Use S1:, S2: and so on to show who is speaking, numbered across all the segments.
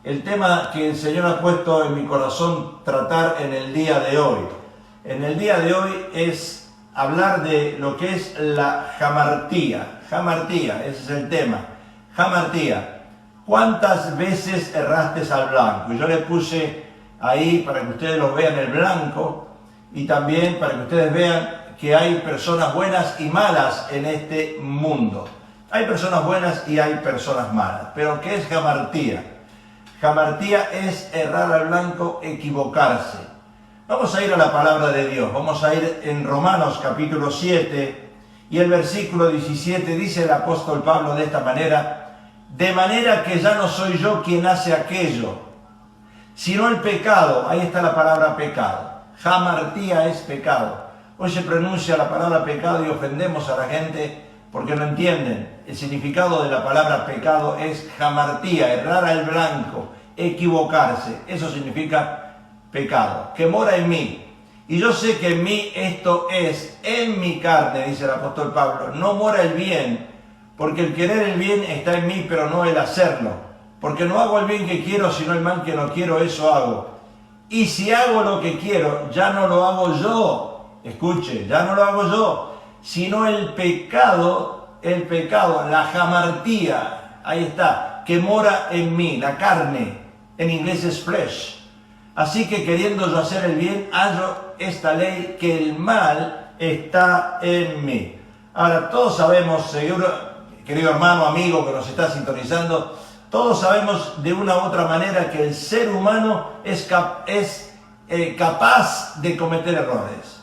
S1: el tema que el Señor ha puesto en mi corazón tratar en el día de hoy. En el día de hoy es hablar de lo que es la jamartía. Jamartía, ese es el tema. Jamartía. ¿Cuántas veces erraste al blanco? Y yo le puse ahí para que ustedes lo vean el blanco y también para que ustedes vean que hay personas buenas y malas en este mundo. Hay personas buenas y hay personas malas. Pero ¿qué es jamartía? Jamartía es errar al blanco, equivocarse. Vamos a ir a la palabra de Dios. Vamos a ir en Romanos capítulo 7 y el versículo 17 dice el apóstol Pablo de esta manera: de manera que ya no soy yo quien hace aquello, sino el pecado. Ahí está la palabra pecado. Jamartía es pecado. Hoy se pronuncia la palabra pecado y ofendemos a la gente porque no entienden. El significado de la palabra pecado es jamartía, errar al blanco, equivocarse. Eso significa pecado, que mora en mí. Y yo sé que en mí esto es, en mi carne, dice el apóstol Pablo, no mora el bien, porque el querer el bien está en mí, pero no el hacerlo. Porque no hago el bien que quiero, sino el mal que no quiero, eso hago. Y si hago lo que quiero, ya no lo hago yo. Escuche, ya no lo hago yo, sino el pecado, la jamartía, ahí está, que mora en mí, la carne, en inglés es flesh. Así que queriendo yo hacer el bien, hallo esta ley, que el mal está en mí. Ahora, todos sabemos, seguro, querido hermano, amigo que nos está sintonizando, todos sabemos de una u otra manera que el ser humano es capaz de cometer errores.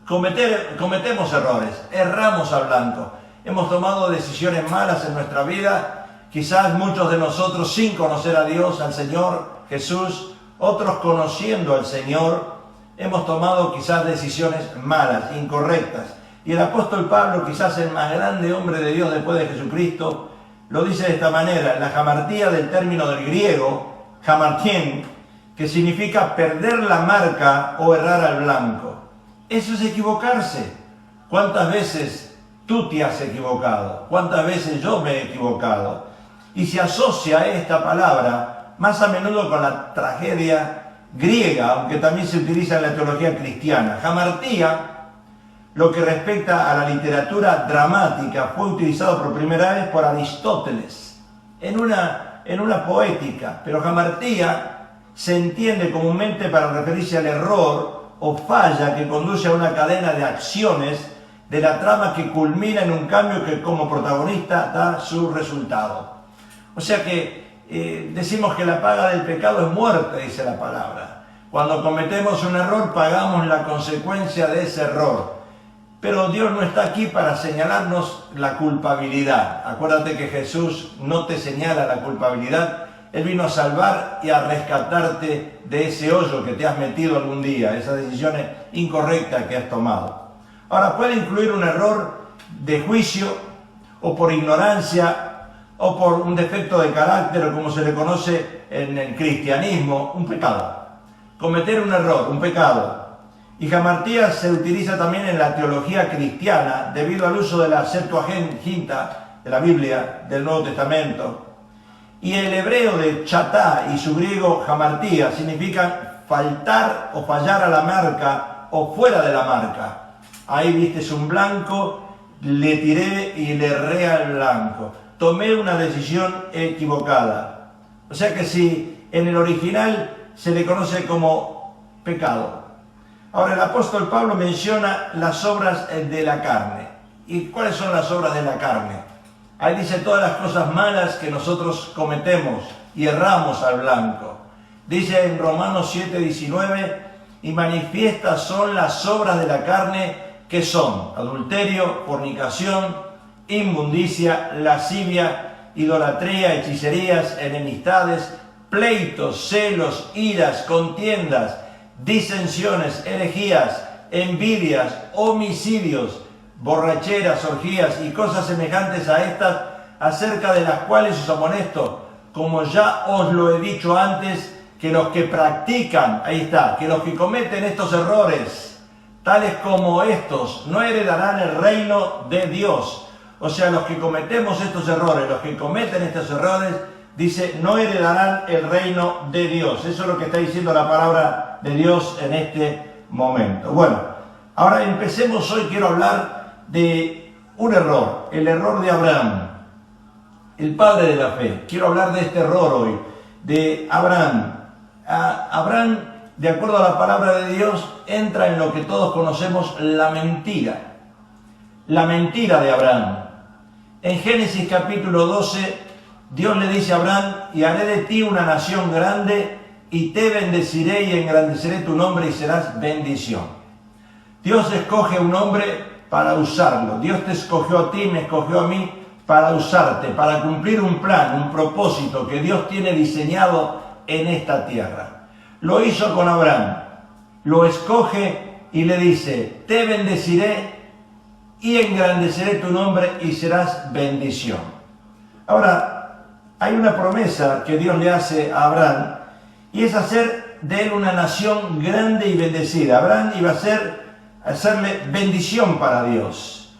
S1: Cometemos errores, erramos al blanco. Hemos tomado decisiones malas en nuestra vida, quizás muchos de nosotros sin conocer a Dios, al Señor Jesús, otros conociendo al Señor, hemos tomado quizás decisiones malas, incorrectas. Y el apóstol Pablo, quizás el más grande hombre de Dios después de Jesucristo, lo dice de esta manera: la jamartía, del término del griego, hamartien, que significa perder la marca o errar al blanco. Eso es equivocarse. ¿Cuántas veces tú te has equivocado? ¿Cuántas veces yo me he equivocado? Y se asocia esta palabra más a menudo con la tragedia griega, aunque también se utiliza en la teología cristiana. Jamartía, lo que respecta a la literatura dramática, fue utilizado por primera vez por Aristóteles en una poética. Pero jamartía se entiende comúnmente para referirse al error o falla que conduce a una cadena de acciones de la trama que culmina en un cambio que como protagonista da su resultado. O sea que decimos que la paga del pecado es muerte, dice la palabra. Cuando cometemos un error pagamos la consecuencia de ese error. Pero Dios no está aquí para señalarnos la culpabilidad. Acuérdate que Jesús no te señala la culpabilidad. Él vino a salvar y a rescatarte de ese hoyo que te has metido algún día, esas decisiones incorrectas que has tomado. Ahora, puede incluir un error de juicio, o por ignorancia, o por un defecto de carácter, o como se le conoce en el cristianismo, un pecado. Cometer un error, un pecado. Y jamartía se utiliza también en la teología cristiana debido al uso de la Septuaginta, de la Biblia, del Nuevo Testamento. Y el hebreo de chatá y su griego jamartía significan faltar o fallar a la marca o fuera de la marca. Ahí vistes un blanco, le tiré y le erré al blanco. Tomé una decisión equivocada. O sea que si en el original se le conoce como pecado. Ahora el apóstol Pablo menciona las obras de la carne. ¿Y cuáles son las obras de la carne? Ahí dice todas las cosas malas que nosotros cometemos y erramos al blanco. Dice en Romanos 7:19, y manifiestas son las obras de la carne, que son adulterio, fornicación, inmundicia, lascivia, idolatría, hechicerías, enemistades, pleitos, celos, iras, contiendas, disensiones, herejías, envidias, homicidios, borracheras, orgías y cosas semejantes a estas, acerca de las cuales os amonesto, como ya os lo he dicho antes, que los que practican, ahí está, que los que cometen estos errores, tales como estos, no heredarán el reino de Dios. O sea, los que cometemos estos errores, los que cometen estos errores, dice, no heredarán el reino de Dios. Eso es lo que está diciendo la palabra de Dios en este momento. Bueno, ahora empecemos hoy, quiero hablar de un error, el error de Abraham, el padre de la fe. Quiero hablar de este error hoy, de Abraham. Abraham, de acuerdo a la palabra de Dios, entra en lo que todos conocemos, la mentira. La mentira de Abraham. En Génesis capítulo 12, Dios le dice a Abraham, y haré de ti una nación grande, y te bendeciré y engrandeceré tu nombre y serás bendición. Dios escoge un hombre para usarlo. Dios te escogió a ti, me escogió a mí para usarte, para cumplir un plan, un propósito que Dios tiene diseñado en esta tierra. Lo hizo con Abraham. Lo escoge y le dice, te bendeciré y engrandeceré tu nombre y serás bendición. Ahora, hay una promesa que Dios le hace a Abraham y es hacer de él una nación grande y bendecida. Abraham iba a hacerle bendición para Dios.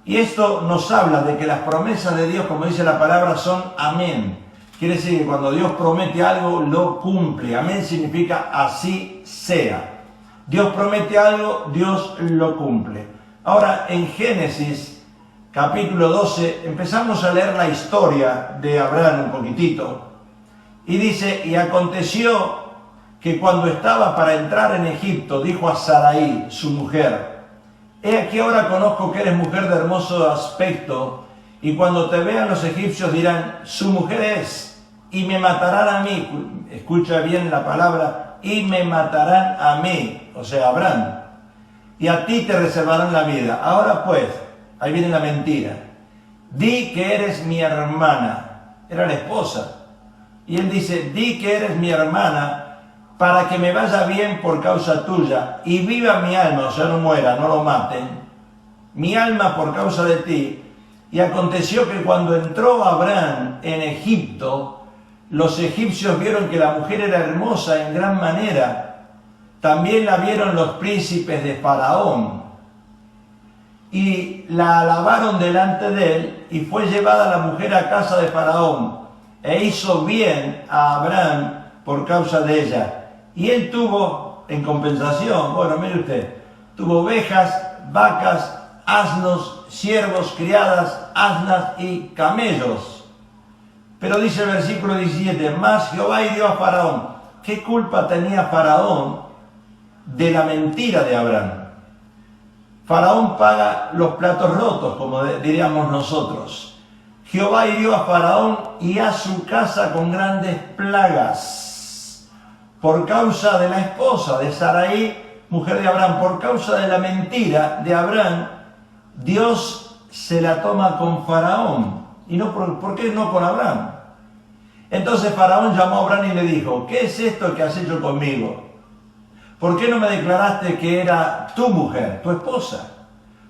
S1: Y esto nos habla de que las promesas de Dios, como dice la palabra, son amén. Quiere decir que cuando Dios promete algo, lo cumple. Amén significa así sea. Dios promete algo, Dios lo cumple. Ahora, en Génesis, capítulo 12, empezamos a leer la historia de Abraham un poquitito. Y dice, y aconteció que cuando estaba para entrar en Egipto, dijo a Sarai, su mujer, he aquí ahora conozco que eres mujer de hermoso aspecto, y cuando te vean los egipcios dirán, su mujer es, y me matarán a mí. Escucha bien la palabra, y me matarán a mí, o sea, Abraham. Y a ti te reservarán la vida. Ahora pues, ahí viene la mentira. Di que eres mi hermana. Era la esposa. Y él dice, di que eres mi hermana para que me vaya bien por causa tuya y viva mi alma, o sea, no muera, no lo maten, mi alma por causa de ti. Y aconteció que cuando entró Abraham en Egipto, los egipcios vieron que la mujer era hermosa en gran manera. También la vieron los príncipes de Faraón y la alabaron delante de él, y fue llevada la mujer a casa de Faraón e hizo bien a Abraham por causa de ella. Y él tuvo, en compensación, bueno, mire usted, tuvo ovejas, vacas, asnos, siervos, criadas, asnas y camellos. Pero dice el versículo 17, más Jehová hirió a Faraón. ¿Qué culpa tenía Faraón de la mentira de Abraham? Faraón paga los platos rotos, como diríamos nosotros. Jehová hirió a Faraón y a su casa con grandes plagas, por causa de la esposa de Sarai, mujer de Abraham. Por causa de la mentira de Abraham, Dios se la toma con Faraón. ¿Y no por qué no con Abraham? Entonces Faraón llamó a Abraham y le dijo, ¿qué es esto que has hecho conmigo? ¿Por qué no me declaraste que era tu mujer, tu esposa?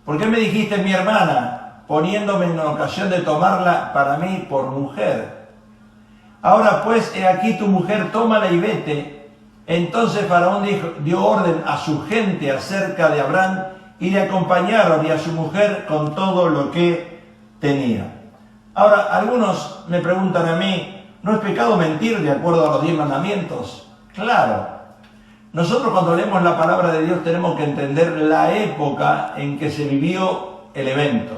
S1: ¿Por qué me dijiste mi hermana, poniéndome en ocasión de tomarla para mí por mujer? Ahora pues, he aquí tu mujer, tómala y vete. Entonces Faraón dio orden a su gente acerca de Abraham y le acompañaron, y a su mujer con todo lo que tenía. Ahora, algunos me preguntan a mí, ¿no es pecado mentir de acuerdo a los 10 mandamientos? Claro. Nosotros cuando leemos la palabra de Dios tenemos que entender la época en que se vivió el evento,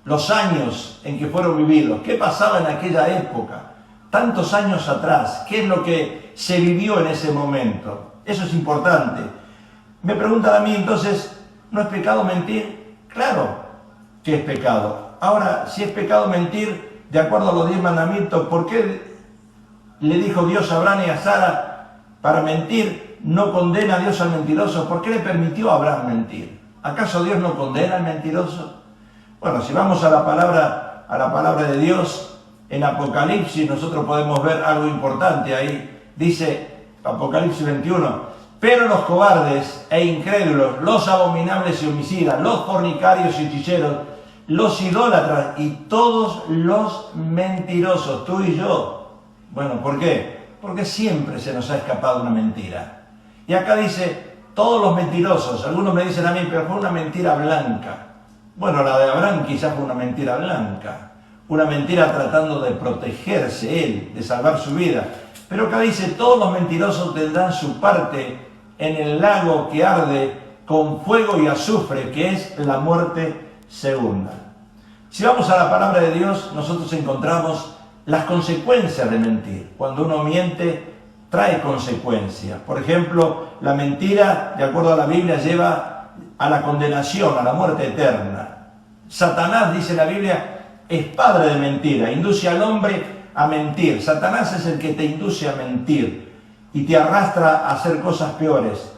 S1: los años en que fueron vividos, qué pasaba en aquella época, tantos años atrás, qué es lo que se vivió en ese momento. Eso es importante. Me preguntan a mí entonces, ¿no es pecado mentir? Claro que es pecado. Ahora, si es pecado mentir de acuerdo a los 10 mandamientos, ¿por qué le dijo Dios a Abraham y a Sara para mentir? ¿No condena a Dios al mentiroso? ¿Por qué le permitió a Abraham mentir? ¿Acaso Dios no condena al mentiroso? Bueno, si vamos a la palabra de Dios, en Apocalipsis nosotros podemos ver algo importante ahí. Dice Apocalipsis 21, pero los cobardes e incrédulos, los abominables y homicidas, los fornicarios y hechiceros, los idólatras y todos los mentirosos, tú y yo. Bueno, ¿por qué? Porque siempre se nos ha escapado una mentira. Y acá dice, todos los mentirosos. Algunos me dicen a mí, pero fue una mentira blanca. Bueno, la de Abraham quizás fue una mentira blanca. una mentira tratando de protegerse él, de salvar su vida. Pero acá dice, todos los mentirosos tendrán su parte en el lago que arde con fuego y azufre, que es la muerte segunda. Si vamos a la palabra de Dios, nosotros encontramos las consecuencias de mentir. Cuando uno miente, trae consecuencias. Por ejemplo, la mentira, de acuerdo a la Biblia, lleva a la condenación, a la muerte eterna. Satanás, dice la Biblia, es padre de mentira, induce al hombre a mentir. Satanás es el que te induce a mentir y te arrastra a hacer cosas peores.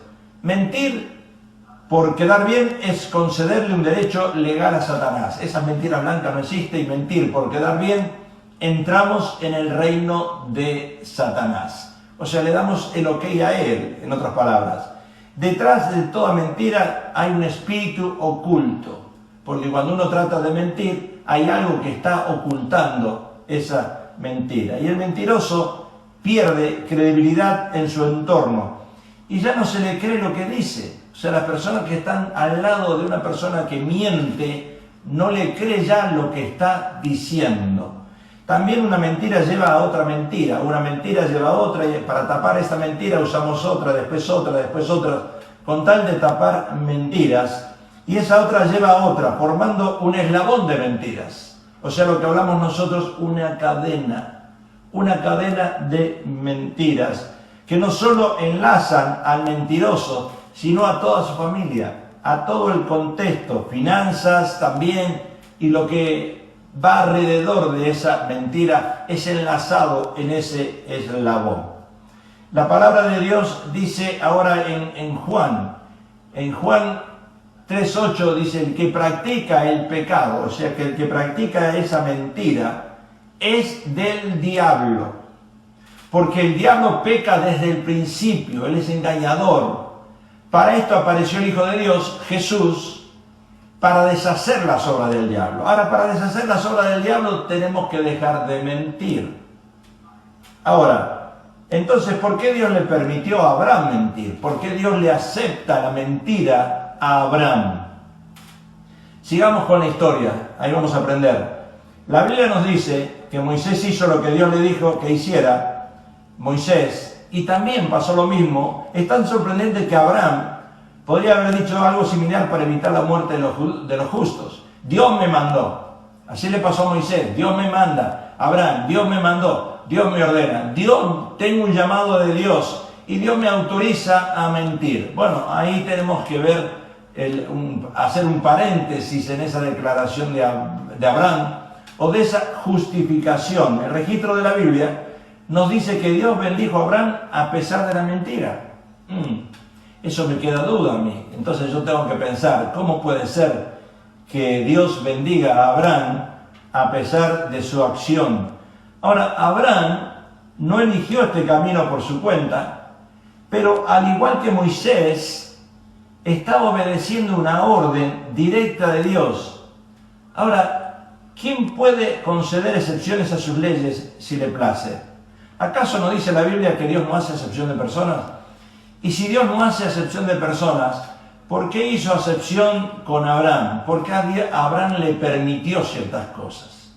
S1: Mentir por quedar bien es concederle un derecho legal a Satanás. Esa mentira blanca no existe, y mentir por quedar bien, entramos en el reino de Satanás. O sea, le damos el ok a él, en otras palabras. Detrás de toda mentira hay un espíritu oculto, porque cuando uno trata de mentir, hay algo que está ocultando esa mentira. Y el mentiroso pierde credibilidad en su entorno y ya no se le cree lo que dice. O sea, las personas que están al lado de una persona que miente, no le cree ya lo que está diciendo. También una mentira lleva a otra mentira, una mentira lleva a otra, y para tapar esta mentira usamos otra, después otra, con tal de tapar mentiras, y esa otra lleva a otra, formando un eslabón de mentiras. O sea, lo que hablamos nosotros, una cadena de mentiras, que no solo enlazan al mentiroso, sino a toda su familia, a todo el contexto, finanzas también, y lo que va alrededor de esa mentira es enlazado en ese eslabón. La palabra de Dios dice ahora en Juan 3:8 dice, el que practica el pecado, o sea que el que practica esa mentira, es del diablo. Porque el diablo peca desde el principio, él es engañador. Para esto apareció el Hijo de Dios, Jesús, para deshacer las obras del diablo. Ahora, para deshacer las obras del diablo tenemos que dejar de mentir. Ahora, entonces, ¿por qué Dios le permitió a Abraham mentir? ¿Por qué Dios le acepta la mentira a Abraham? Sigamos con la historia, ahí vamos a aprender. La Biblia nos dice que Moisés hizo lo que Dios le dijo que hiciera, Moisés, y también pasó lo mismo. Es tan sorprendente que Abraham podría haber dicho algo similar para evitar la muerte de los justos. Dios me mandó. Así le pasó a Moisés. Dios me manda. Abraham, Dios me mandó. Dios me ordena. Tengo un llamado de Dios y Dios me autoriza a mentir. Bueno, ahí tenemos que ver, hacer un paréntesis en esa declaración de Abraham o de esa justificación. El registro de la Biblia nos dice que Dios bendijo a Abraham a pesar de la mentira. Eso me queda duda a mí. Entonces yo tengo que pensar, ¿cómo puede ser que Dios bendiga a Abraham a pesar de su acción? Ahora, Abraham no eligió este camino por su cuenta, pero al igual que Moisés, estaba obedeciendo una orden directa de Dios. Ahora, ¿quién puede conceder excepciones a sus leyes si le place? ¿Acaso no dice la Biblia que Dios no hace excepción de personas? Y si Dios no hace acepción de personas, ¿por qué hizo acepción con Abraham? Porque a Abraham le permitió ciertas cosas.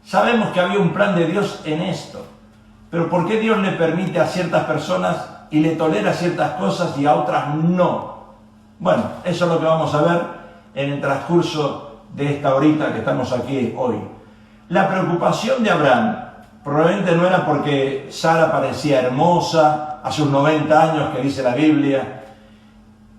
S1: Sabemos que había un plan de Dios en esto, pero ¿por qué Dios le permite a ciertas personas y le tolera ciertas cosas y a otras no? Bueno, eso es lo que vamos a ver en el transcurso de esta horita que estamos aquí hoy. La preocupación de Abraham probablemente no era porque Sara parecía hermosa a sus 90 años, que dice la Biblia,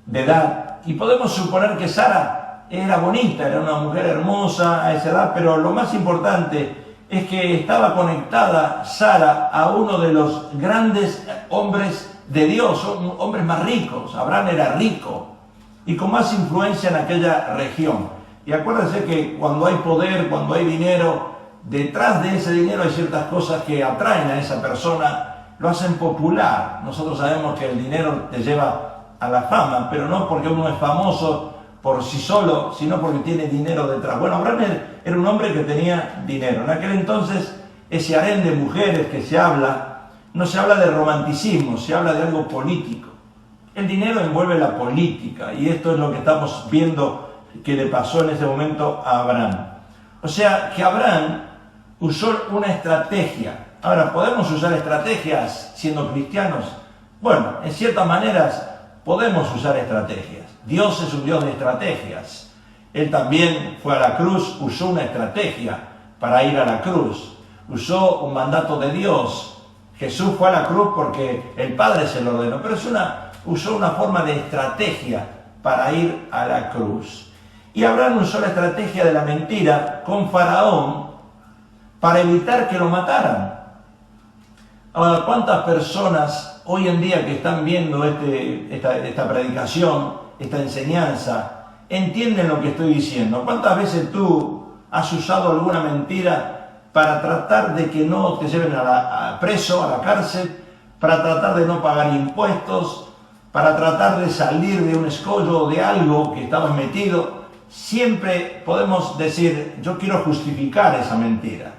S1: de edad. Y podemos suponer que Sara era bonita, era una mujer hermosa a esa edad, pero lo más importante es que estaba conectada Sara a uno de los grandes hombres de Dios, hombres más ricos. Abraham era rico y con más influencia en aquella región. Y acuérdense que cuando hay poder, cuando hay dinero, detrás de ese dinero hay ciertas cosas que atraen a esa persona, lo hacen popular. Nosotros sabemos que el dinero te lleva a la fama, pero no porque uno es famoso por sí solo, sino porque tiene dinero detrás. Bueno, Abraham era un hombre que tenía dinero. En aquel entonces, ese harén de mujeres que se habla, no se habla de romanticismo, se habla de algo político. El dinero envuelve la política, y esto es lo que estamos viendo que le pasó en ese momento a Abraham. O sea, que Abraham usó una estrategia. Ahora, ¿podemos usar estrategias siendo cristianos? Bueno, en ciertas maneras podemos usar estrategias. Dios es un Dios de estrategias. Él también fue a la cruz, usó una estrategia para ir a la cruz. Usó un mandato de Dios. Jesús fue a la cruz porque el Padre se lo ordenó, pero usó una forma de estrategia para ir a la cruz. Y Abraham usó la estrategia de la mentira con Faraón para evitar que lo mataran. Ahora, ¿cuántas personas hoy en día que están viendo esta predicación, esta enseñanza, entienden lo que estoy diciendo? ¿Cuántas veces tú has usado alguna mentira para tratar de que no te lleven preso, a la cárcel, para tratar de no pagar impuestos, para tratar de salir de un escollo o de algo que estabas metido? Siempre podemos decir, yo quiero justificar esa mentira.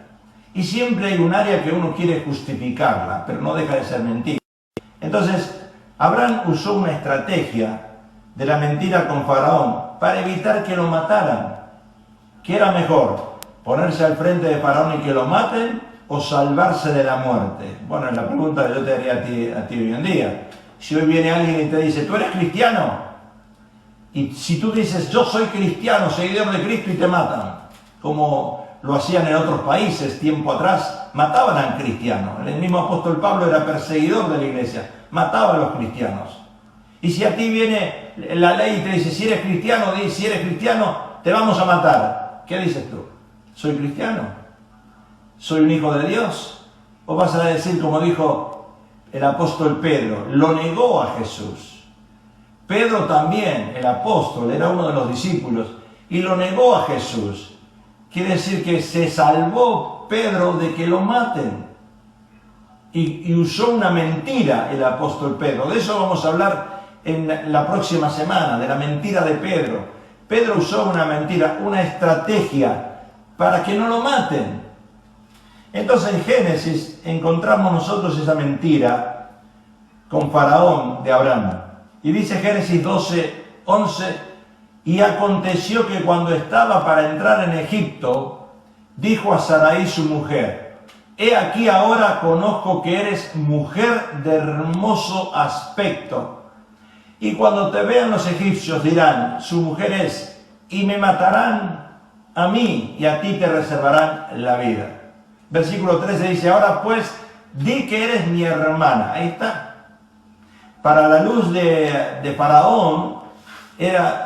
S1: Y siempre hay un área que uno quiere justificarla, pero no deja de ser mentira. Entonces, Abraham usó una estrategia de la mentira con Faraón para evitar que lo mataran. ¿Qué era mejor? ¿Ponerse al frente de Faraón y que lo maten o salvarse de la muerte? Bueno, es la pregunta que yo te haría a ti hoy en día. Si hoy viene alguien y te dice, ¿tú eres cristiano? Y si tú dices, yo soy cristiano, seguidor de Cristo, y te matan, como lo hacían en otros países tiempo atrás, mataban al cristiano. El mismo apóstol Pablo era perseguidor de la iglesia, mataba a los cristianos. Y si a ti viene la ley y te dice, si eres cristiano, te vamos a matar. ¿Qué dices tú? ¿Soy cristiano? ¿Soy un hijo de Dios? ¿O vas a decir, como dijo el apóstol Pedro, lo negó a Jesús? Pedro también, el apóstol, era uno de los discípulos, y lo negó a Jesús. Quiere decir que se salvó Pedro de que lo maten. Y usó una mentira el apóstol Pedro. De eso vamos a hablar en la próxima semana, de la mentira de Pedro. Pedro usó una mentira, una estrategia para que no lo maten. Entonces en Génesis encontramos nosotros esa mentira con Faraón de Abraham. Y dice Génesis 12:11, y aconteció que cuando estaba para entrar en Egipto, dijo a Sarai su mujer, he aquí ahora conozco que eres mujer de hermoso aspecto. Y cuando te vean los egipcios dirán, su mujer es, y me matarán a mí, y a ti te reservarán la vida. Versículo 13 dice, ahora pues, di que eres mi hermana. Ahí está. Para la luz de Faraón,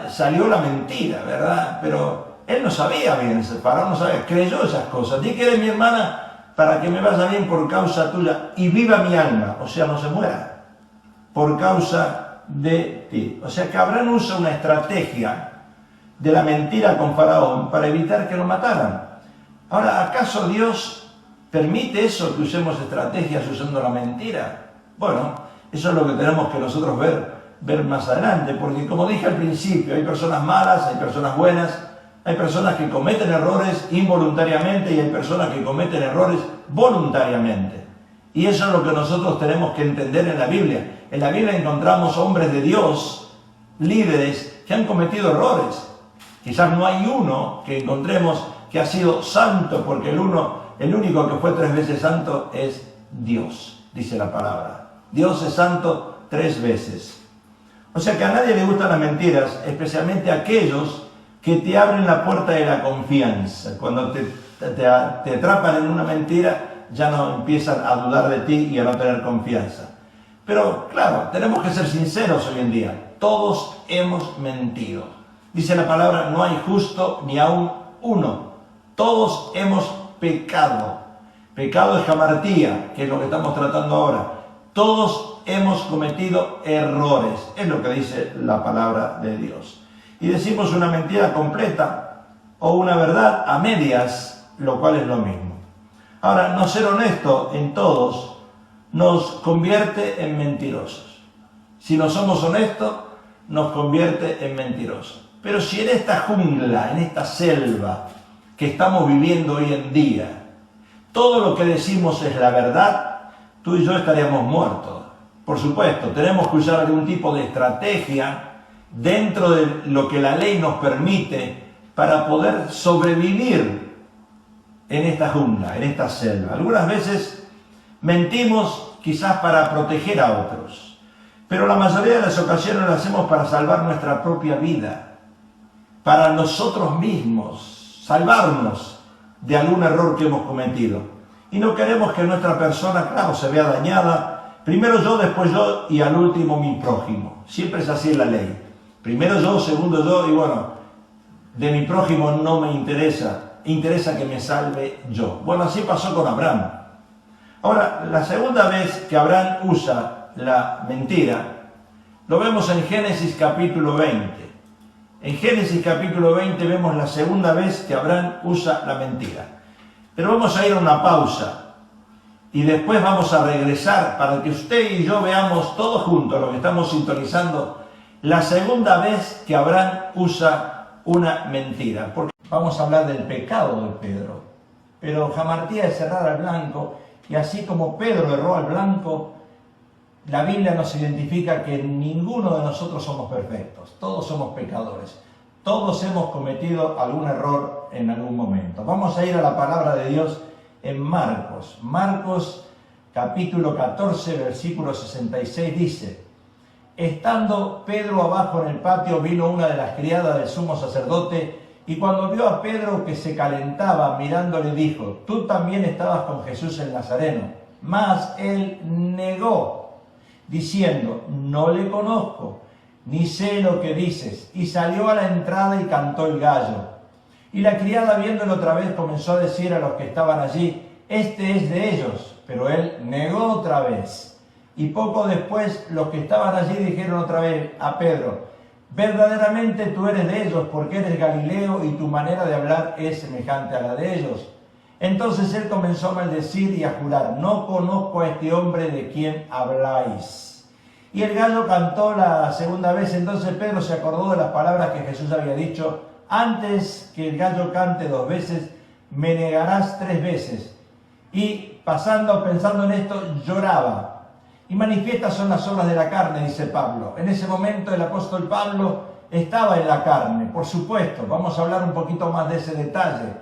S1: salió la mentira, ¿verdad? Pero él no sabía bien, Faraón no sabía, creyó esas cosas. Di que eres mi hermana para que me vaya bien por causa tuya y viva mi alma, o sea, no se muera, por causa de ti. O sea que Abraham usa una estrategia de la mentira con Faraón para evitar que lo mataran. Ahora, ¿acaso Dios permite eso, que usemos estrategias usando la mentira? Bueno, eso es lo que tenemos que nosotros ver más adelante, porque como dije al principio, hay personas malas, hay personas buenas, hay personas que cometen errores involuntariamente y hay personas que cometen errores voluntariamente. Y eso es lo que nosotros tenemos que entender en la Biblia. En la Biblia encontramos hombres de Dios, líderes, que han cometido errores. Quizás no hay uno que encontremos que ha sido santo, porque el único que fue 3 veces santo es Dios, dice la palabra. Dios es santo 3 veces. O sea que a nadie le gustan las mentiras, especialmente a aquellos que te abren la puerta de la confianza. Cuando te atrapan en una mentira, ya no empiezan a dudar de ti y a no tener confianza. Pero claro, tenemos que ser sinceros hoy en día. Todos hemos mentido. Dice la palabra, no hay justo ni aún uno. Todos hemos pecado. Pecado es jamartía, que es lo que estamos tratando ahora. Todos hemos cometido errores, es lo que dice la palabra de Dios. Y decimos una mentira completa o una verdad a medias, lo cual es lo mismo. Ahora, no ser honesto en todos nos convierte en mentirosos. Si no somos honestos, nos convierte en mentirosos. Pero si en esta jungla, en esta selva que estamos viviendo hoy en día, todo lo que decimos es la verdad, tú y yo estaríamos muertos. Por supuesto, tenemos que usar algún tipo de estrategia dentro de lo que la ley nos permite para poder sobrevivir en esta jungla, en esta selva. Algunas veces mentimos quizás para proteger a otros, pero la mayoría de las ocasiones lo hacemos para salvar nuestra propia vida, para nosotros mismos, salvarnos de algún error que hemos cometido. Y no queremos que nuestra persona, claro, se vea dañada. Primero yo, después yo y al último mi prójimo. Siempre es así en la ley. Primero yo, segundo yo y bueno, de mi prójimo no me interesa que me salve yo. Bueno, así pasó con Abraham. Ahora, la segunda vez que Abraham usa la mentira, lo vemos en Génesis capítulo 20. En Génesis capítulo 20 vemos la segunda vez que Abraham usa la mentira. Pero vamos a ir a una pausa y después vamos a regresar para que usted y yo veamos todos juntos, los que estamos sintonizando, la segunda vez que Abraham usa una mentira. Porque vamos a hablar del pecado de Pedro. Pero jamartía es errar al blanco, y así como Pedro erró al blanco, la Biblia nos identifica que ninguno de nosotros somos perfectos, todos somos pecadores, todos hemos cometido algún error en algún momento. Vamos a ir a la palabra de Dios en Marcos. Marcos capítulo 14, versículo 66 dice: estando Pedro abajo en el patio, vino una de las criadas del sumo sacerdote, y cuando vio a Pedro que se calentaba, mirándole dijo: tú también estabas con Jesús el Nazareno. Mas él negó, diciendo: no le conozco, ni sé lo que dices. Y salió a la entrada y cantó el gallo. Y la criada, viéndolo otra vez, comenzó a decir a los que estaban allí: este es de ellos. Pero él negó otra vez. Y poco después los que estaban allí dijeron otra vez a Pedro: verdaderamente tú eres de ellos, porque eres Galileo y tu manera de hablar es semejante a la de ellos. Entonces él comenzó a maldecir y a jurar: no conozco a este hombre de quien habláis. Y el gallo cantó la segunda vez. Entonces Pedro se acordó de las palabras que Jesús había dicho: antes que el gallo cante 2 veces, me negarás 3 veces. Y pensando en esto, lloraba. Y manifiestas son las obras de la carne, dice Pablo. En ese momento el apóstol Pablo estaba en la carne, por supuesto. Vamos a hablar un poquito más de ese detalle.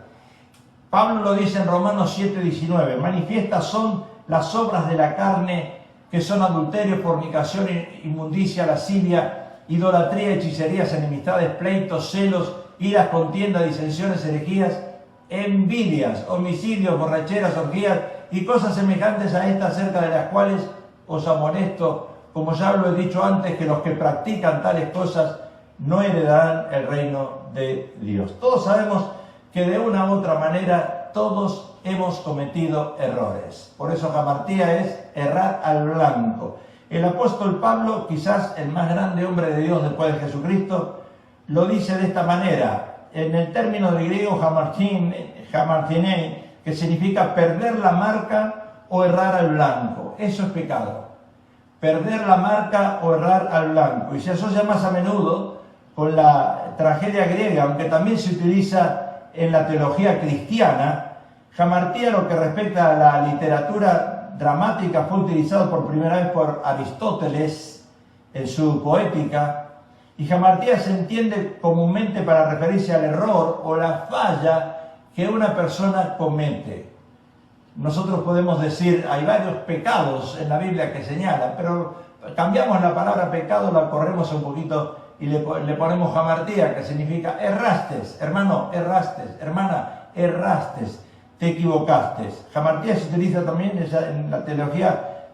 S1: Pablo lo dice en Romanos 7:19. Manifiestas son las obras de la carne, que son adulterio, fornicación, inmundicia, lascivia, idolatría, hechicerías, enemistades, pleitos, celos, iras, contiendas, disensiones, herejías, envidias, homicidios, borracheras, orgías y cosas semejantes a estas, acerca de las cuales os amonesto, como ya lo he dicho antes, que los que practican tales cosas no heredarán el reino de Dios. Todos sabemos que de una u otra manera todos hemos cometido errores. Por eso jamartía es errar al blanco. El apóstol Pablo, quizás el más grande hombre de Dios después de Jesucristo, lo dice de esta manera. En el término de griego hamartinei, que significa perder la marca o errar al blanco. Eso es pecado. Perder la marca o errar al blanco. Y se asocia más a menudo con la tragedia griega, aunque también se utiliza en la teología cristiana. Jamartía, lo que respecta a la literatura dramática, fue utilizado por primera vez por Aristóteles en su Poética. Y jamartía se entiende comúnmente para referirse al error o la falla que una persona comete. Nosotros podemos decir, hay varios pecados en la Biblia que señalan, pero cambiamos la palabra pecado, la corremos un poquito y le ponemos jamartía, que significa erraste, hermano, erraste, hermana, erraste, te equivocaste. Jamartía se utiliza también en la teología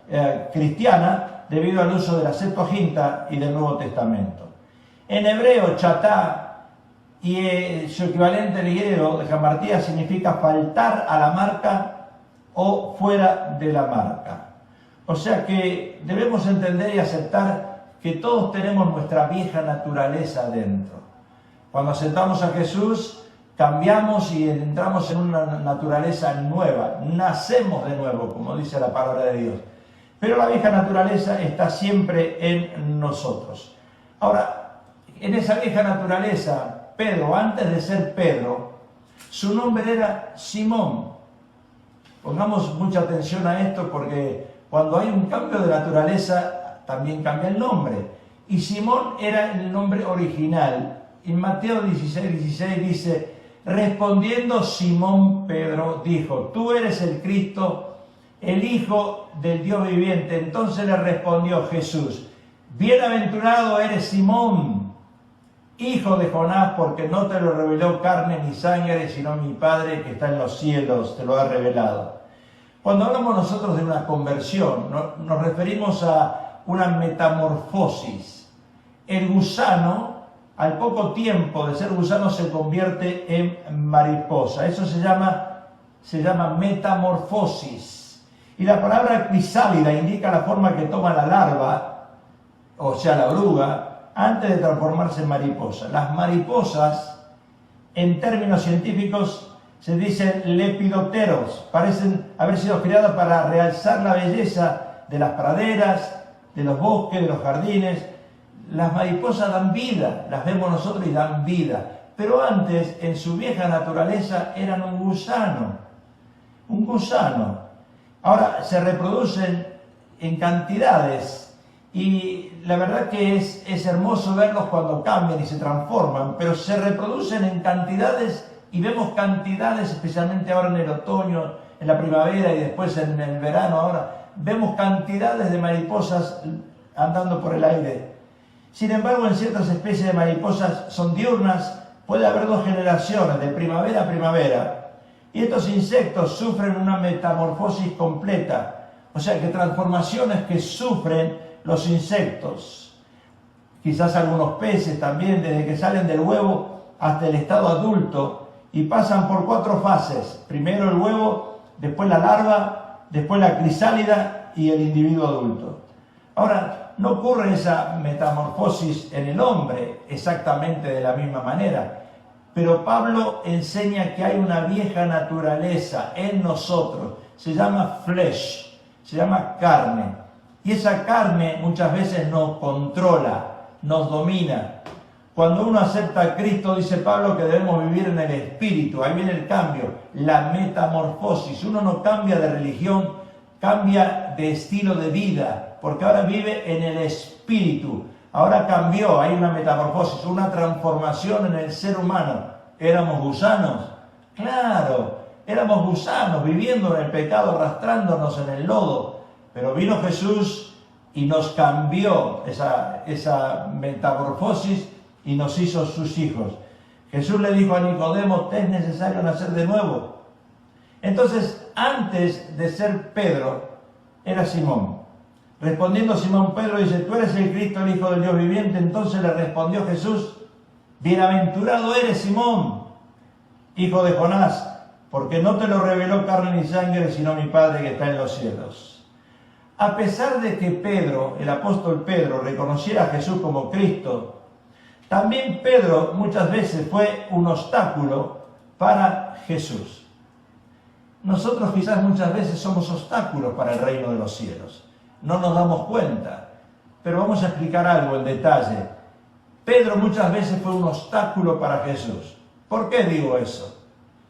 S1: cristiana debido al uso de la Septuaginta y del Nuevo Testamento. En hebreo, chatá, y su equivalente griego de jamartía significa faltar a la marca o fuera de la marca. O sea que debemos entender y aceptar que todos tenemos nuestra vieja naturaleza dentro. Cuando aceptamos a Jesús, cambiamos y entramos en una naturaleza nueva, nacemos de nuevo, como dice la palabra de Dios. Pero la vieja naturaleza está siempre en nosotros. Ahora, en esa vieja naturaleza, Pedro, antes de ser Pedro, su nombre era Simón. Pongamos mucha atención a esto porque cuando hay un cambio de naturaleza, también cambia el nombre. Y Simón era el nombre original. En Mateo 16:16 dice: Respondiendo Simón Pedro dijo, tú eres el Cristo, el Hijo del Dios viviente. Entonces le respondió Jesús, bienaventurado eres Simón, hijo de Jonás, porque no te lo reveló carne ni sangre, sino mi Padre que está en los cielos, te lo ha revelado. Cuando hablamos nosotros de una conversión, nos referimos a una metamorfosis. El gusano, al poco tiempo de ser gusano, se convierte en mariposa. Eso se llama metamorfosis. Y la palabra crisálida indica la forma que toma la larva, o sea, la oruga, antes de transformarse en mariposa. Las mariposas, en términos científicos, se dicen lepidoteros. Parecen haber sido creadas para realzar la belleza de las praderas, de los bosques, de los jardines. Las mariposas dan vida, las vemos nosotros y dan vida. Pero antes, en su vieja naturaleza, eran un gusano. Un gusano. Ahora se reproducen en cantidades y la verdad que es hermoso verlos cuando cambian y se transforman, pero se reproducen en cantidades y vemos cantidades, especialmente ahora en el otoño, en la primavera y después en el verano. Ahora vemos cantidades de mariposas andando por el aire. Sin embargo, en ciertas especies de mariposas son diurnas, puede haber 2 generaciones, de primavera a primavera. Y estos insectos sufren una metamorfosis completa, o sea que transformaciones que sufren los insectos. Quizás algunos peces también, desde que salen del huevo hasta el estado adulto, y pasan por 4 fases. Primero el huevo, después la larva, después la crisálida y el individuo adulto. Ahora, no ocurre esa metamorfosis en el hombre exactamente de la misma manera, pero Pablo enseña que hay una vieja naturaleza en nosotros, se llama flesh, se llama carne, y esa carne muchas veces nos controla, nos domina. Cuando uno acepta a Cristo, dice Pablo que debemos vivir en el Espíritu, ahí viene el cambio, la metamorfosis. Uno no cambia de religión, cambia de estilo de vida, porque ahora vive en el Espíritu. Ahora cambió, hay una metamorfosis, una transformación en el ser humano. ¿Éramos gusanos? Claro, éramos gusanos viviendo en el pecado, arrastrándonos en el lodo. Pero vino Jesús y nos cambió esa metamorfosis y nos hizo sus hijos. Jesús le dijo a Nicodemo, te es necesario nacer de nuevo. Entonces, antes de ser Pedro, era Simón. Respondiendo Simón Pedro dice, tú eres el Cristo, el Hijo del Dios viviente. Entonces le respondió Jesús, bienaventurado eres Simón, hijo de Jonás, porque no te lo reveló carne ni sangre, sino mi Padre que está en los cielos. A pesar de que Pedro, el apóstol Pedro, reconociera a Jesús como Cristo, también Pedro muchas veces fue un obstáculo para Jesús. Nosotros quizás muchas veces somos obstáculos para el reino de los cielos. No nos damos cuenta, pero vamos a explicar algo en detalle. Pedro muchas veces fue un obstáculo para Jesús. ¿Por qué digo eso?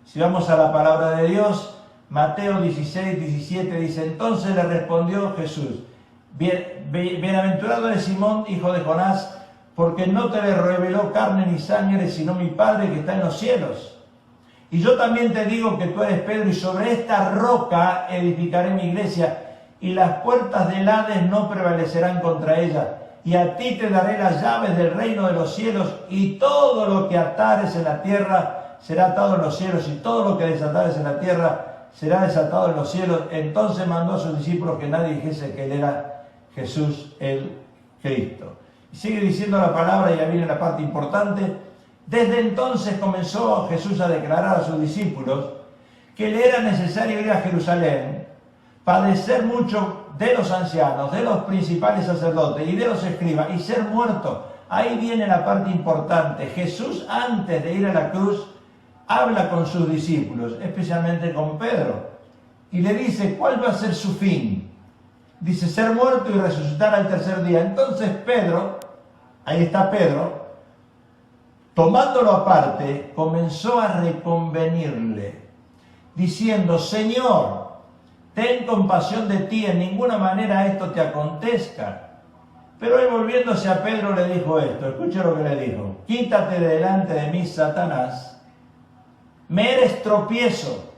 S1: Si vamos a la palabra de Dios, Mateo 16, 17 dice, entonces le respondió Jesús, bienaventurado eres Simón, hijo de Jonás, porque no te le reveló carne ni sangre, sino mi Padre que está en los cielos. Y yo también te digo que tú eres Pedro, y sobre esta roca edificaré mi iglesia, y las puertas del Hades no prevalecerán contra ella. Y a ti te daré las llaves del reino de los cielos, y todo lo que atares en la tierra será atado en los cielos, y todo lo que desatares en la tierra será desatado en los cielos. Entonces mandó a sus discípulos que nadie dijese que él era Jesús el Cristo. Y sigue diciendo la palabra, y ya viene la parte importante. Desde entonces comenzó Jesús a declarar a sus discípulos que le era necesario ir a Jerusalén, padecer mucho de los ancianos, de los principales sacerdotes y de los escribas, y ser muerto. Ahí viene la parte importante. Jesús, antes de ir a la cruz, habla con sus discípulos, especialmente con Pedro, y le dice cuál va a ser su fin. Dice, ser muerto y resucitar al tercer día. Entonces Pedro, ahí está Pedro, tomándolo aparte, comenzó a reconvenirle, diciendo, Señor, ten compasión de ti, en ninguna manera esto te acontezca. Pero él, volviéndose a Pedro, le dijo esto, escuche lo que le dijo, quítate de delante de mí, Satanás, me eres tropiezo,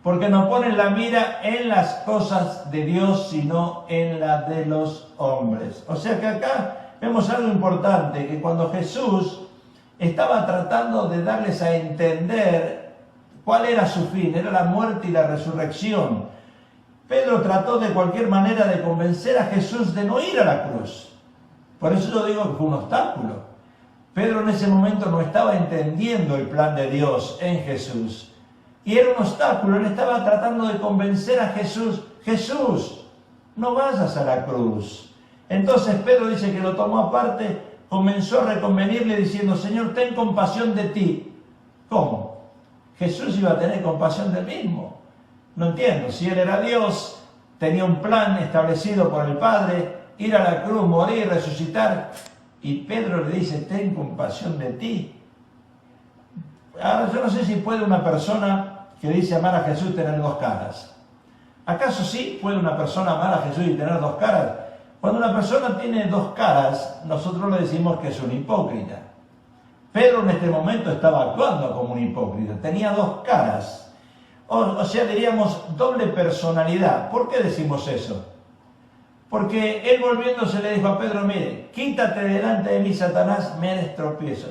S1: porque no ponen la mira en las cosas de Dios, sino en las de los hombres. O sea que acá vemos algo importante, que cuando Jesús estaba tratando de darles a entender cuál era su fin, era la muerte y la resurrección, Pedro trató de cualquier manera de convencer a Jesús de no ir a la cruz. Por eso yo digo que fue un obstáculo. Pedro en ese momento no estaba entendiendo el plan de Dios en Jesús. Y era un obstáculo, él estaba tratando de convencer a Jesús, Jesús, no vayas a la cruz. Entonces Pedro dice que lo tomó aparte, comenzó a reconvenirle diciendo, Señor, ten compasión de ti. ¿Cómo? Jesús iba a tener compasión del mismo. No entiendo, si él era Dios, tenía un plan establecido por el Padre, ir a la cruz, morir, resucitar. Y Pedro le dice, ten compasión de ti. Ahora, yo no sé si puede una persona que dice amar a Jesús tener dos caras. ¿Acaso sí puede una persona amar a Jesús y tener dos caras? Cuando una persona tiene dos caras, nosotros le decimos que es un hipócrita. Pedro en este momento estaba actuando como un hipócrita, tenía dos caras. O sea, diríamos doble personalidad. ¿Por qué decimos eso? Porque él volviéndose le dijo a Pedro, mire, quítate delante de mí, Satanás, me eres tropiezo.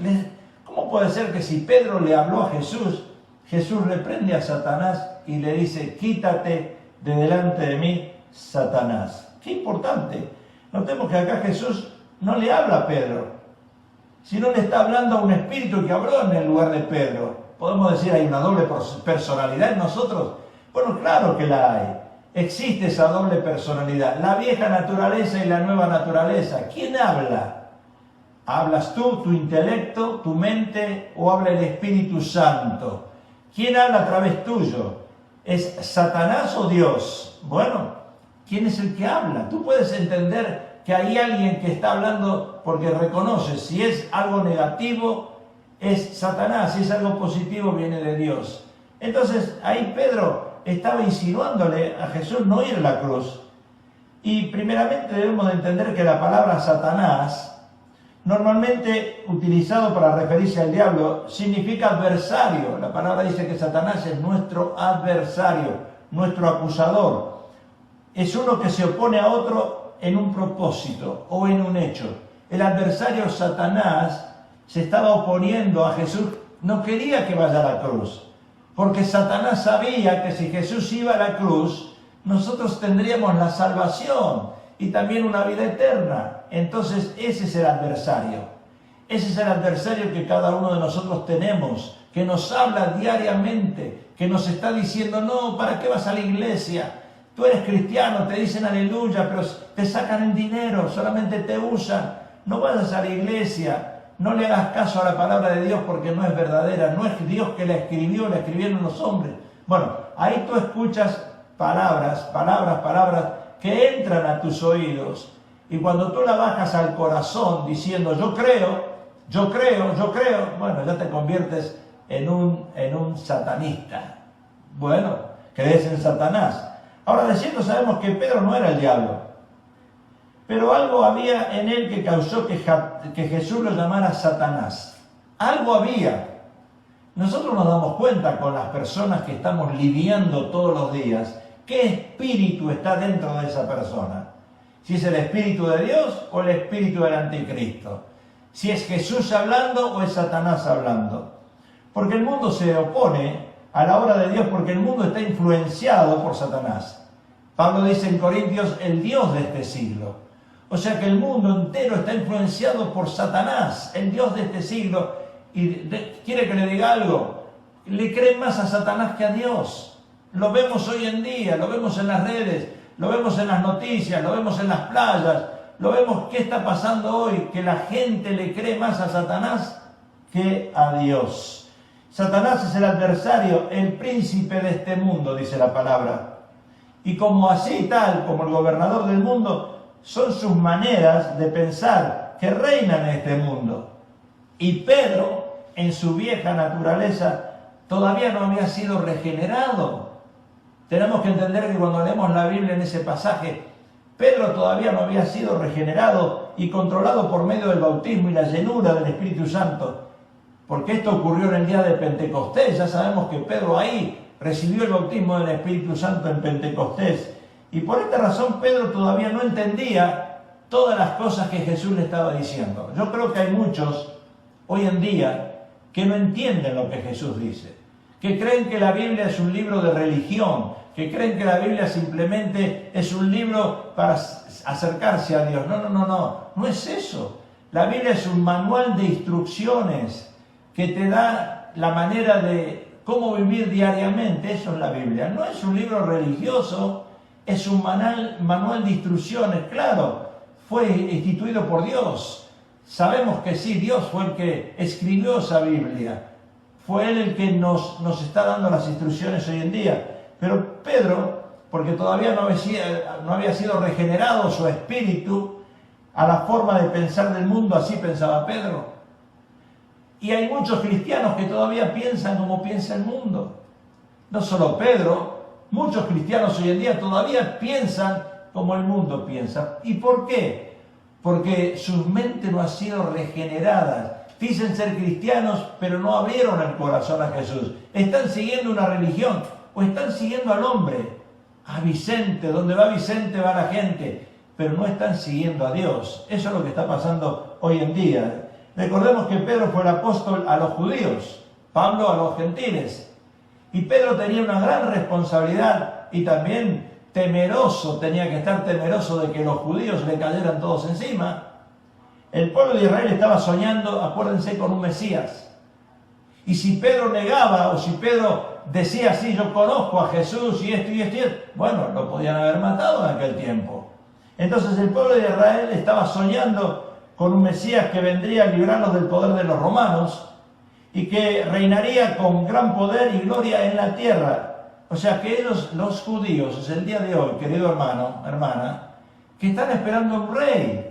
S1: ¿Cómo puede ser que si Pedro le habló a Jesús, Jesús reprende a Satanás y le dice, quítate de delante de mí, Satanás? Qué importante. Notemos que acá Jesús no le habla a Pedro, sino le está hablando a un espíritu que habló en el lugar de Pedro. Podemos decir, ¿hay una doble personalidad en nosotros? Bueno, claro que la hay. Existe esa doble personalidad, la vieja naturaleza y la nueva naturaleza. ¿Quién habla? ¿Hablas tú, tu intelecto, tu mente, o habla el Espíritu Santo? ¿Quién habla a través tuyo? ¿Es Satanás o Dios? Bueno, ¿quién es el que habla? Tú puedes entender que hay alguien que está hablando porque reconoce si es algo negativo, es Satanás, si es algo positivo, viene de Dios. Entonces, ahí Pedro estaba insinuándole a Jesús no ir a la cruz. Y primeramente debemos de entender que la palabra Satanás, normalmente utilizado para referirse al diablo, significa adversario. La palabra dice que Satanás es nuestro adversario, nuestro acusador. Es uno que se opone a otro en un propósito o en un hecho. El adversario Satanás se estaba oponiendo a Jesús, no quería que vaya a la cruz. Porque Satanás sabía que si Jesús iba a la cruz, nosotros tendríamos la salvación y también una vida eterna. Entonces ese es el adversario. Ese es el adversario que cada uno de nosotros tenemos, que nos habla diariamente, que nos está diciendo, no, ¿para qué vas a la iglesia? Tú eres cristiano, te dicen aleluya, pero te sacan el dinero, solamente te usan. No vayas a la iglesia. No le hagas caso a la palabra de Dios porque no es verdadera, no es Dios que la escribió, la escribieron los hombres. Bueno, ahí tú escuchas palabras que entran a tus oídos. Y cuando tú la bajas al corazón diciendo yo creo, bueno, ya te conviertes en un satanista. Bueno, crees en Satanás. Ahora de cierto sabemos que Pedro no era el diablo. Pero algo había en él que causó que Jesús lo llamara Satanás. Algo había. Nosotros nos damos cuenta con las personas que estamos lidiando todos los días, qué espíritu está dentro de esa persona. Si es el espíritu de Dios o el espíritu del anticristo. Si es Jesús hablando o es Satanás hablando. Porque el mundo se opone a la obra de Dios porque el mundo está influenciado por Satanás. Pablo dice en Corintios, el Dios de este siglo. O sea que el mundo entero está influenciado por Satanás, el Dios de este siglo. Y quiere que le diga algo, le creen más a Satanás que a Dios. Lo vemos hoy en día, lo vemos en las redes, lo vemos en las noticias, lo vemos en las playas, lo vemos qué está pasando hoy, que la gente le cree más a Satanás que a Dios. Satanás es el adversario, el príncipe de este mundo, dice la palabra. Y como así tal, como el gobernador del mundo, son sus maneras de pensar que reinan en este mundo. Y Pedro, en su vieja naturaleza, todavía no había sido regenerado. Tenemos que entender que cuando leemos la Biblia en ese pasaje, Pedro todavía no había sido regenerado y controlado por medio del bautismo y la llenura del Espíritu Santo. porque esto ocurrió en el día de Pentecostés. Ya sabemos que Pedro ahí recibió el bautismo del Espíritu Santo en Pentecostés. Y por esta razón Pedro todavía no entendía todas las cosas que Jesús le estaba diciendo. Yo creo que hay muchos hoy en día que no entienden lo que Jesús dice, que creen que la Biblia es un libro de religión, que creen que la Biblia simplemente es un libro para acercarse a Dios. No es eso. La Biblia es un manual de instrucciones que te da la manera de cómo vivir diariamente. Eso es la Biblia. No es un libro religioso, es un manual de instrucciones. Claro, fue instituido por Dios. Sabemos que sí, Dios fue el que escribió esa Biblia. Fue Él el que nos está dando las instrucciones hoy en día. Pero Pedro, porque todavía no había sido regenerado su espíritu a la forma de pensar del mundo, así pensaba Pedro. Y hay muchos cristianos que todavía piensan como piensa el mundo. No solo Pedro, muchos cristianos hoy en día todavía piensan como el mundo piensa. ¿Y por qué? Porque su mente no ha sido regenerada. Dicen ser cristianos, pero no abrieron el corazón a Jesús. Están siguiendo una religión o están siguiendo al hombre, a Vicente. Donde va Vicente va la gente, pero no están siguiendo a Dios. Eso es lo que está pasando hoy en día. Recordemos que Pedro fue el apóstol a los judíos, Pablo a los gentiles. Y Pedro tenía una gran responsabilidad y también tenía que estar temeroso de que los judíos le cayeran todos encima. El pueblo de Israel estaba soñando, acuérdense, con un Mesías. Y si Pedro negaba, o si Pedro decía así, yo conozco a Jesús y esto, bueno, lo podían haber matado en aquel tiempo. Entonces el pueblo de Israel estaba soñando con un Mesías que vendría a librarlos del poder de los romanos y que reinaría con gran poder y gloria en la tierra. O sea que ellos, los judíos, es el día de hoy, querido hermano, hermana, que están esperando a un rey.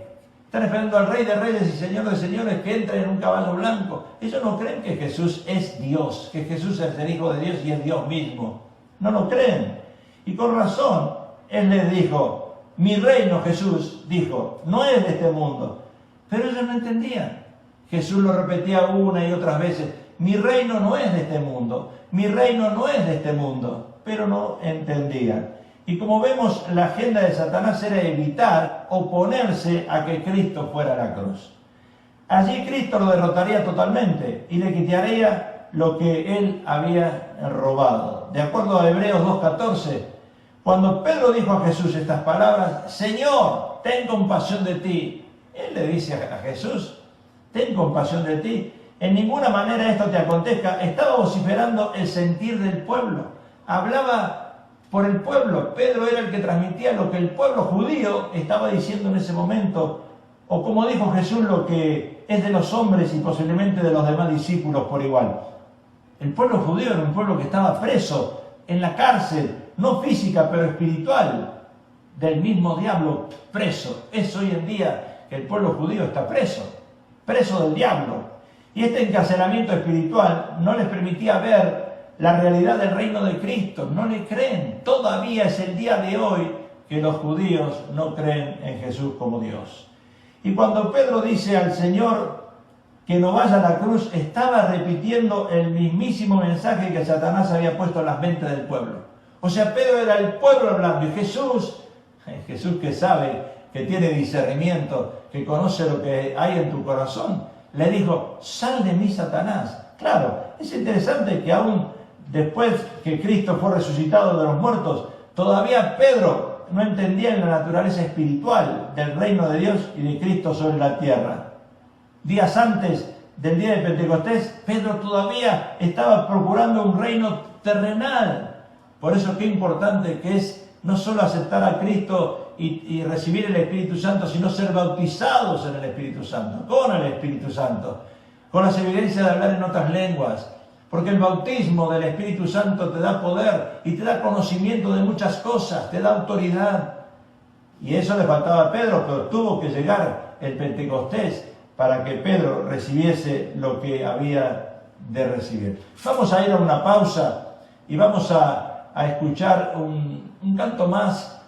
S1: Están esperando al Rey de Reyes y Señor de Señores que entre en un caballo blanco. Ellos no creen que Jesús es Dios, que Jesús es el Hijo de Dios y es Dios mismo. No lo creen. Y con razón, Él les dijo, mi reino, Jesús dijo, no es de este mundo. Pero ellos no entendían. Jesús lo repetía una y otras veces, mi reino no es de este mundo, mi reino no es de este mundo. Pero no entendían. Y como vemos, la agenda de Satanás era evitar oponerse a que Cristo fuera a la cruz. Allí Cristo lo derrotaría totalmente y le quitaría lo que él había robado. De acuerdo a Hebreos 2:14, cuando Pedro dijo a Jesús estas palabras, Señor, ten compasión de ti. Él le dice a Jesús, ten compasión de ti. En ninguna manera esto te acontezca. Estaba vociferando el sentir del pueblo. Hablaba por el pueblo. Pedro era el que transmitía lo que el pueblo judío estaba diciendo en ese momento, o como dijo Jesús, lo que es de los hombres y posiblemente de los demás discípulos por igual. El pueblo judío era un pueblo que estaba preso en la cárcel, no física pero espiritual, del mismo diablo preso. Es hoy en día que el pueblo judío está preso del diablo. Y este encarcelamiento espiritual no les permitía ver la realidad del reino de Cristo. No le creen. Todavía es el día de hoy que los judíos no creen en Jesús como Dios. Y cuando Pedro dice al Señor que no vaya a la cruz, estaba repitiendo el mismísimo mensaje que Satanás había puesto en las mentes del pueblo. O sea, Pedro era el pueblo hablando y Jesús que sabe, que tiene discernimiento, que conoce lo que hay en tu corazón, le dijo, sal de mí, Satanás. Claro, es interesante que aún después que Cristo fue resucitado de los muertos, todavía Pedro no entendía la naturaleza espiritual del reino de Dios y de Cristo sobre la tierra. Días antes del día de Pentecostés, Pedro todavía estaba procurando un reino terrenal. Por eso qué importante que es no solo aceptar a Cristo y recibir el Espíritu Santo, sino ser bautizados en el Espíritu Santo, con el Espíritu Santo, con las evidencias de hablar en otras lenguas. Porque el bautismo del Espíritu Santo te da poder y te da conocimiento de muchas cosas, te da autoridad. Y eso le faltaba a Pedro, pero tuvo que llegar el Pentecostés para que Pedro recibiese lo que había de recibir. Vamos a ir a una pausa y vamos a escuchar un canto más